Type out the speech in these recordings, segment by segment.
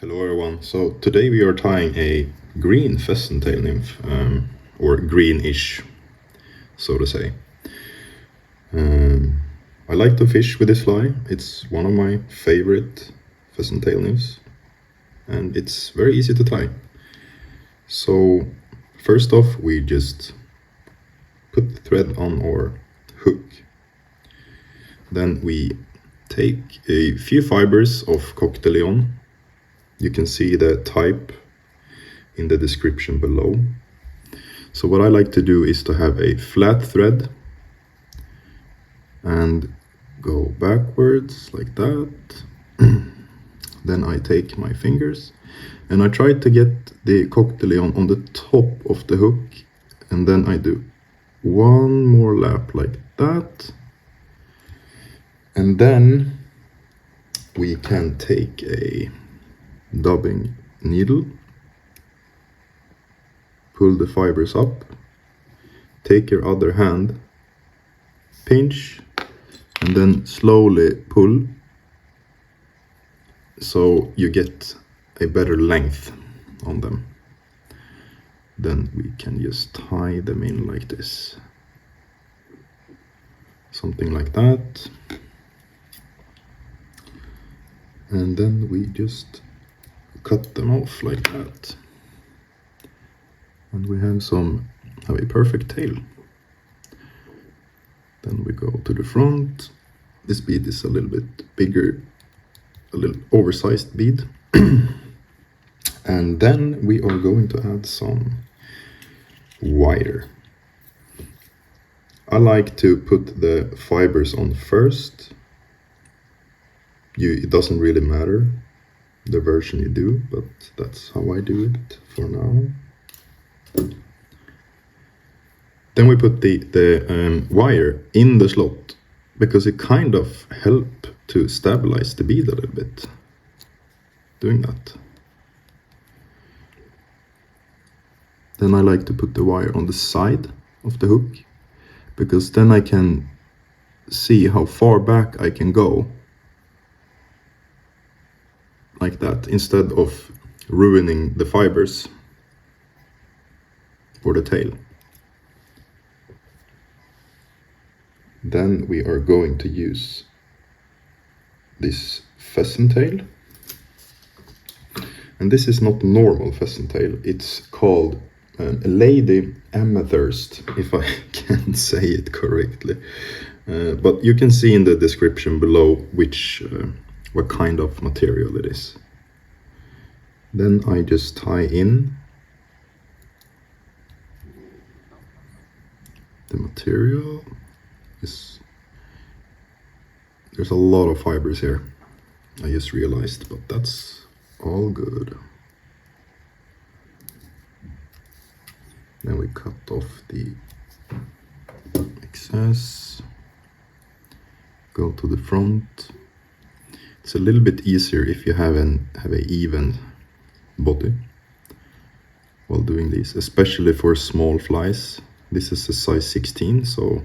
Hello everyone, so today we are tying a green pheasant tail nymph, or greenish, so to say. I like to fish with this fly. It's one of my favorite pheasant tail nymphs and it's very easy to tie. So first off we just put the thread on our hook. Then we take a few fibers of coq de leon. You can see the type in the description below. So what I like to do is to have a flat thread and go backwards like that. Then I take my fingers and I try to get the coq de leon on the top of the hook, and then I do one more lap like that, and then we can take a dubbing needle, pull the fibers up, take your other hand, pinch, and then slowly pull so you get a better length on them. Then we can just tie them in like this, something like that, and then we just cut them off like that, and we have a perfect tail. Then we go to the front. This bead is a little bit bigger, a little oversized bead. And then we are going to add some wire. I like to put the fibers on first. It doesn't really matter the version you do, but that's how I do it for now. Then we put the wire in the slot because it kind of helps to stabilize the bead a little bit doing that. Then I like to put the wire on the side of the hook because then I can see how far back I can go like that, instead of ruining the fibers for the tail. Then we are going to use this pheasant tail, and this is not normal pheasant tail. It's called Lady Amherst, if I can say it correctly, but you can see in the description below what kind of material it is. Then I just tie in the material. There's a lot of fibers here, I just realized, but that's all good. Then we cut off the excess, go to the front. It's a little bit easier if you have an even body while doing this, especially for small flies. This is a size 16, so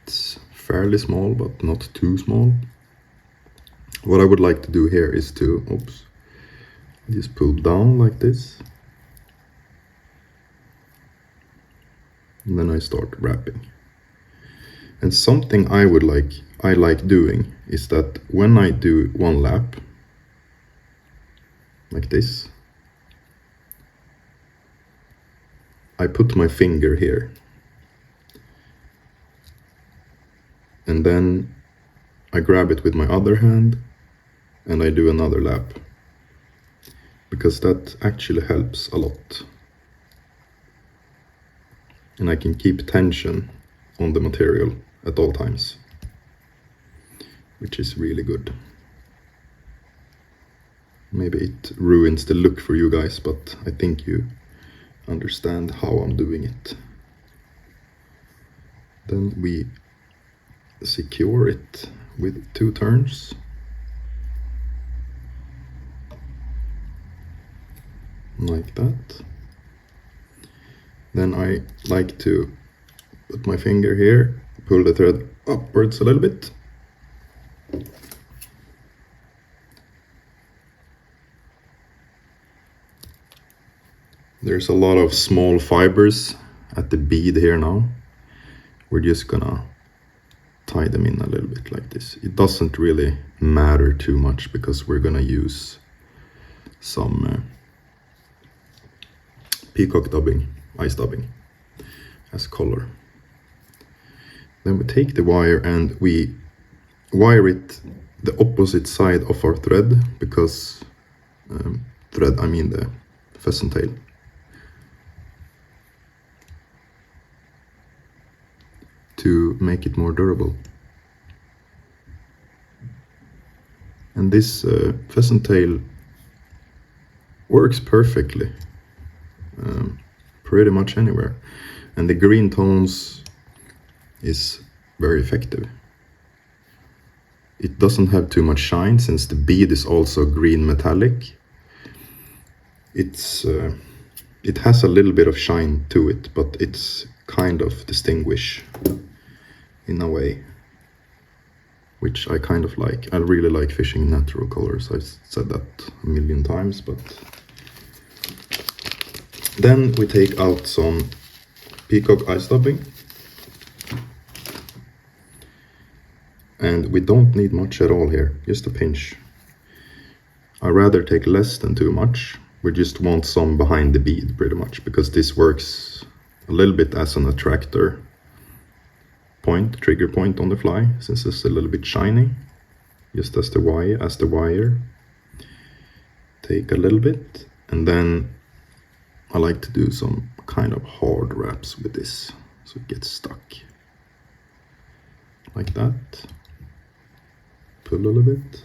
it's fairly small, but not too small. What I would like to do here is to, just pull down like this. And then I start wrapping. And something I like doing is that when I do one lap, like this, I put my finger here. And then I grab it with my other hand and I do another lap, because that actually helps a lot. And I can keep tension on the material at all times, which is really good. Maybe it ruins the look for you guys, but I think you understand how I'm doing it. Then we secure it with 2 turns. Like that. Then I like to put my finger here, pull the thread upwards a little bit. There's a lot of small fibers at the bead here now. We're just gonna tie them in a little bit like this. It doesn't really matter too much because we're gonna use some peacock dubbing, ice dubbing as color. Then we take the wire and we wire it the opposite side of our thread, because I mean the pheasant tail. To make it more durable. And this pheasant tail works perfectly, pretty much anywhere. And the green tones is very effective. It doesn't have too much shine since the bead is also green metallic. It has a little bit of shine to it, but it's kind of distinguished in a way, which I kind of like. I really like fishing natural colors. I've said that a million times, but then we take out some peacock ice dubbing, and we don't need much at all here, just a pinch. I rather take less than too much. We just want some behind the bead pretty much, because this works a little bit as an attractor point, trigger point on the fly, since it's a little bit shiny, just as the wire. Take a little bit, and then I like to do some kind of hard wraps with this, so it gets stuck. Like that. Pull a little bit.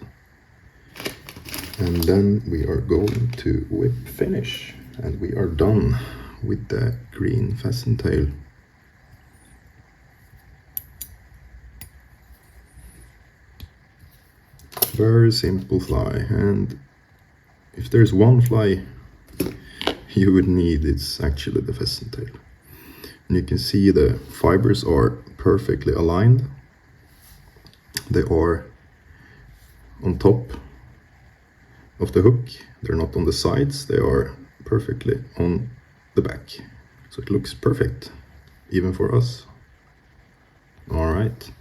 And then we are going to whip finish, and we are done with the green pheasant tail. Very simple fly, and if there's one fly you would need, it's actually the pheasant tail. And you can see the fibers are perfectly aligned. They are on top of the hook, they're not on the sides, they are perfectly on the back. So it looks perfect, even for us. All right.